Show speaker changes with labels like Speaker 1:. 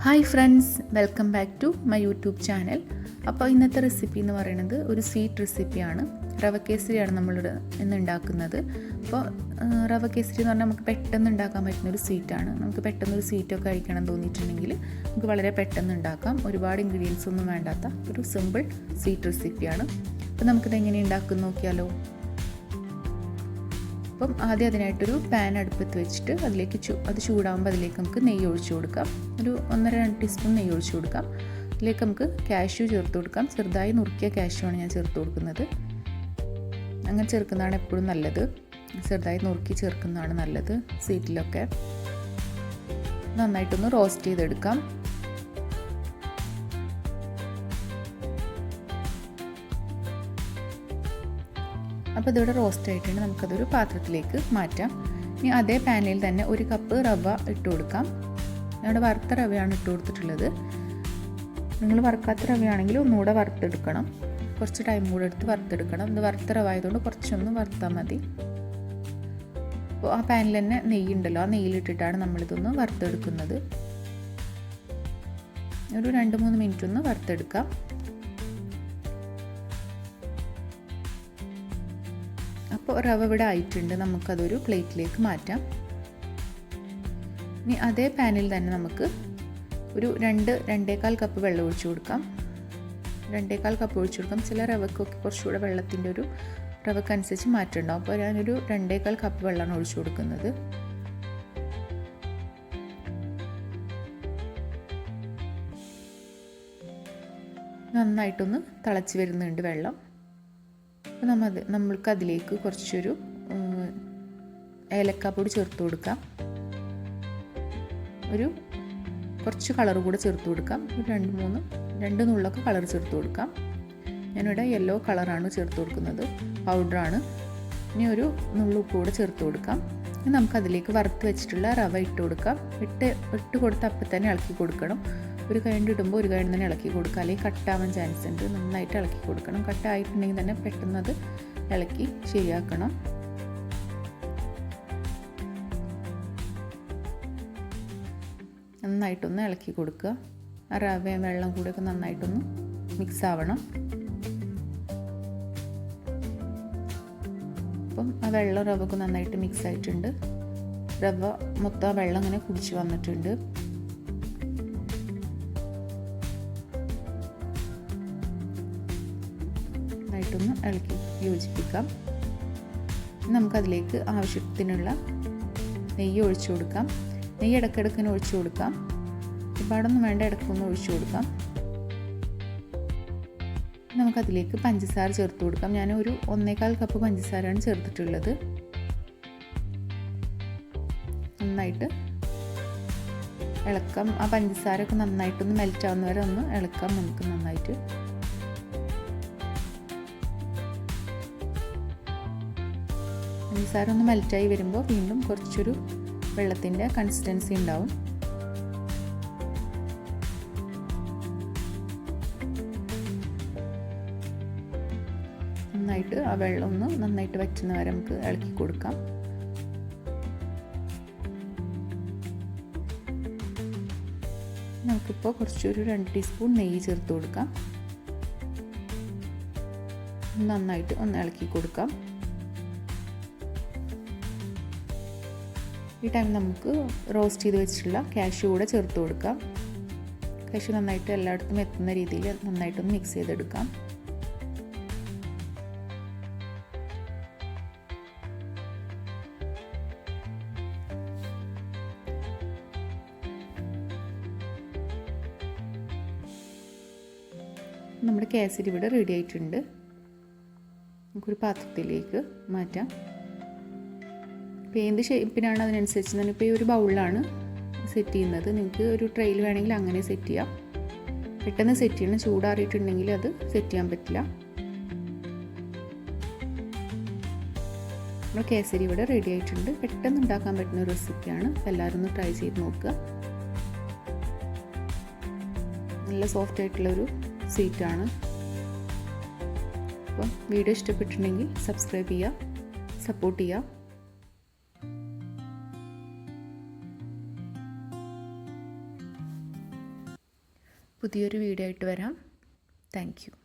Speaker 1: Hi friends, welcome back to my YouTube channel. അപ്പോൾ ഇന്നത്തെ recipe എന്ന് പറയുന്നത് ഒരു സ്വീറ്റ് റെസിപ്പിയാണ്. റവ കേസരിയാണ് നമ്മളിവിടെ ഇന്ന് ഉണ്ടാക്കുന്നത്. അപ്പോൾ റവ കേസരി എന്ന് പറഞ്ഞാൽ നമുക്ക് പെട്ടെന്ന് ഉണ്ടാക്കാൻ പറ്റുന്നൊരു സ്വീറ്റാണ്. നമുക്ക് പെട്ടെന്നൊരു സ്വീറ്റൊക്കെ കഴിക്കണം തോന്നിയിട്ടുണ്ടെങ്കിൽ നമുക്ക് വളരെ പെട്ടെന്ന് ഉണ്ടാക്കാം. ഒരുപാട് ഇൻഗ്രീഡിയൻസ് ഒന്നും വേണ്ടാത്ത ഒരു സിമ്പിൾ സ്വീറ്റ് റെസിപ്പിയാണ്. അപ്പോൾ നമുക്കിത് എങ്ങനെ ഉണ്ടാക്കും നോക്കിയാലോ. അപ്പം ആദ്യം അതിനായിട്ടൊരു പാൻ അടുപ്പത്ത് വെച്ചിട്ട് അതിലേക്ക് അത് ചൂടാകുമ്പോൾ അതിലേക്ക് നമുക്ക് നെയ്യ് ഒഴിച്ചു കൊടുക്കാം. ഒരു 1-2 ടീസ്പൂൺ നെയ്യ് ഒഴിച്ചു കൊടുക്കാം. അതിലേക്ക് നമുക്ക് കാഷ്യൂ ചേർത്ത് കൊടുക്കാം. ചെറുതായി നുറുക്കിയ കാഷ്യൂ ആണ് ഞാൻ ചേർത്ത് കൊടുക്കുന്നത്. അങ്ങനെ ചേർക്കുന്നതാണ് എപ്പോഴും നല്ലത്. ചെറുതായി നുറുക്കി ചേർക്കുന്നതാണ് നല്ലത് സ്വീറ്റിലൊക്കെ. നന്നായിട്ടൊന്ന് റോസ്റ്റ് ചെയ്തെടുക്കാം. അപ്പോൾ ഇതിവിടെ റോസ്റ്റ് ആയിട്ടുണ്ട്. നമുക്കതൊരു പാത്രത്തിലേക്ക് മാറ്റാം. ഇനി അതേ പാനിൽ തന്നെ 1 കപ്പ് റവ ഇട്ട് കൊടുക്കാം. ഞാനിവിടെ വറുത്ത റവയാണ് ഇട്ട് കൊടുത്തിട്ടുള്ളത്. നിങ്ങൾ വറുക്കാത്ത റവയാണെങ്കിൽ ഒന്നുകൂടെ വറുത്തെടുക്കണം. കുറച്ച് ടൈം കൂടെ എടുത്ത് വറുത്തെടുക്കണം. ഇത് വറുത്ത റവ ആയതുകൊണ്ട് കുറച്ചൊന്ന് വറുത്താൽ മതി. അപ്പോൾ ആ പാനിൽ തന്നെ നെയ്യ് ഉണ്ടല്ലോ, ആ നെയ്യിലിട്ടിട്ടാണ് നമ്മളിതൊന്ന് വറുത്തെടുക്കുന്നത്. ഒരു 2-3 മിനിറ്റ് ഒന്ന് വറുത്തെടുക്കാം. അപ്പോൾ റവ ഇവിടെ ആയിട്ടുണ്ട്. നമുക്കതൊരു പ്ലേറ്റിലേക്ക് മാറ്റാം. ഇനി അതേ പാനിൽ തന്നെ നമുക്ക് ഒരു 2-2.25 കപ്പ് വെള്ളം ഒഴിച്ചു കൊടുക്കാം. 2.25 കപ്പ് ഒഴിച്ചു കൊടുക്കാം. ചില റവക്കൊക്കെ കുറച്ചുകൂടെ വെള്ളത്തിൻ്റെ ഒരു റവക്കനുസരിച്ച് മാറ്റമുണ്ടാവും. അപ്പോൾ ഞാനൊരു 2.25 കപ്പ് വെള്ളമാണ് ഒഴിച്ചു കൊടുക്കുന്നത്. നന്നായിട്ടൊന്ന് തിളച്ച് വരുന്നുണ്ട് വെള്ളം. അപ്പോൾ നമ്മൾക്ക് അതിലേക്ക് കുറച്ചൊരു ഏലക്കാപ്പൊടി ചേർത്ത് കൊടുക്കാം. കുറച്ച് കളർ കൂടെ ചേർത്ത് കൊടുക്കാം. ഒരു 2 നുള്ളൊക്കെ കളർ ചേർത്ത് കൊടുക്കാം. ഞാനിവിടെ യെല്ലോ കളറാണ് ചേർത്ത് കൊടുക്കുന്നത്, പൗഡറാണ്. ഇനി ഒരു നുള്ളുപ്പ് കൂടെ ചേർത്ത് കൊടുക്കാം. ഇനി നമുക്കതിലേക്ക് വറുത്ത് വെച്ചിട്ടുള്ള റവ ഇട്ട് കൊടുക്കാം. ഇട്ട് കൊടുത്ത് അപ്പം തന്നെ ഇളക്കി കൊടുക്കണം. ഒരു കൈണ്ട് ഇടുമ്പോൾ ഒരു കൈണ്ട് തന്നെ ഇളക്കി കൊടുക്കുക, അല്ലെങ്കിൽ കട്ടാവാൻ ചാൻസ് ഉണ്ട്. നന്നായിട്ട് ഇളക്കി കൊടുക്കണം. കട്ടായിട്ടുണ്ടെങ്കിൽ തന്നെ പെട്ടെന്ന് അത് ഇളക്കി ശരിയാക്കണം. നന്നായിട്ടൊന്ന് ഇളക്കി കൊടുക്കുക. ആ റവയും വെള്ളം കൂടെയൊക്കെ നന്നായിട്ടൊന്ന് മിക്സ് ആവണം. അപ്പം ആ വെള്ളം റവക്ക് നന്നായിട്ട് മിക്സ് ആയിട്ടുണ്ട്. റവ മൊത്തം ആ വെള്ളം ഇങ്ങനെ കുടിച്ച് വന്നിട്ടുണ്ട്. നന്നായിട്ടൊന്ന് ഇളക്കി യോജിപ്പിക്കാം. നമുക്കതിലേക്ക് ആവശ്യത്തിനുള്ള നെയ്യ് ഒഴിച്ചു കൊടുക്കാം. നെയ്യ് ഇടയ്ക്കിടയ്ക്കിന് ഒഴിച്ചു കൊടുക്കാം. ഒരുപാടൊന്നും വേണ്ട, ഇടയ്ക്കൊന്ന് ഒഴിച്ചു കൊടുക്കാം. നമുക്കതിലേക്ക് പഞ്ചസാര ചേർത്ത് കൊടുക്കാം. ഞാൻ ഒരു 1.25 കപ്പ് പഞ്ചസാരയാണ് ചേർത്തിട്ടുള്ളത്. നന്നായിട്ട് ഇളക്കാം. ആ പഞ്ചസാരയൊക്കെ നന്നായിട്ടൊന്ന് മെൽറ്റ് ആവുന്ന വരെ ഒന്ന് ഇളക്കാം. നമുക്ക് നന്നായിട്ട് പഞ്ചസാര ഒന്ന് മെൽറ്റായി വരുമ്പോൾ വീണ്ടും കുറച്ചൊരു വെള്ളത്തിൻ്റെ കൺസിസ്റ്റൻസി ഉണ്ടാവും. നന്നായിട്ട് ആ വെള്ളം ഒന്ന് നന്നായിട്ട് വറ്റുന്ന വരെ നമുക്ക് ഇളക്കി കൊടുക്കാം. നമുക്കിപ്പോൾ കുറച്ചൊരു 2 ടീസ്പൂൺ നെയ്യ് ചേർത്ത് കൊടുക്കാം. നന്നായിട്ട് ഒന്ന് ഇളക്കി കൊടുക്കാം. ഈ ടൈം നമുക്ക് റോസ്റ്റ് ചെയ്ത് വെച്ചിട്ടുള്ള കാഷ്യൂ കൂടെ ചേർത്ത് കൊടുക്കാം. കാഷ്യൂ നന്നായിട്ട് എല്ലായിടത്തും എത്തുന്ന രീതിയിൽ നന്നായിട്ടൊന്ന് മിക്സ് ചെയ്തെടുക്കാം. നമ്മുടെ കേസരി ഇവിടെ റെഡി ആയിട്ടുണ്ട്. നമുക്കൊരു പാത്രത്തിലേക്ക് മാറ്റാം. ഇപ്പോൾ എന്ത് ഷേപ്പിനാണ് അതിനനുസരിച്ച് ഞാനിപ്പോൾ ഈ ഒരു ബൗളിലാണ് സെറ്റ് ചെയ്യുന്നത്. നിങ്ങൾക്ക് ഒരു ട്രെയിൽ വേണമെങ്കിൽ അങ്ങനെ സെറ്റ് ചെയ്യാം. പെട്ടെന്ന് സെറ്റ് ചെയ്യണം. ചൂടാറിയിട്ടുണ്ടെങ്കിൽ അത് സെറ്റ് ചെയ്യാൻ പറ്റില്ല. നമ്മൾ കേസരി ഇവിടെ റെഡി ആയിട്ടുണ്ട്. പെട്ടെന്ന് ഉണ്ടാക്കാൻ പറ്റുന്ന ഒരു റെസിപ്പിയാണ്. എല്ലാവരും ഒന്ന് ട്രൈ ചെയ്ത് നോക്കുക. നല്ല സോഫ്റ്റ് ആയിട്ടുള്ളൊരു സ്വീറ്റാണ്. അപ്പോൾ വീഡിയോ ഇഷ്ടപ്പെട്ടിട്ടുണ്ടെങ്കിൽ സബ്സ്ക്രൈബ് ചെയ്യുക, സപ്പോർട്ട് ചെയ്യുക. പുതിയൊരു വീഡിയോ ആയിട്ട് വരാം. Thank you.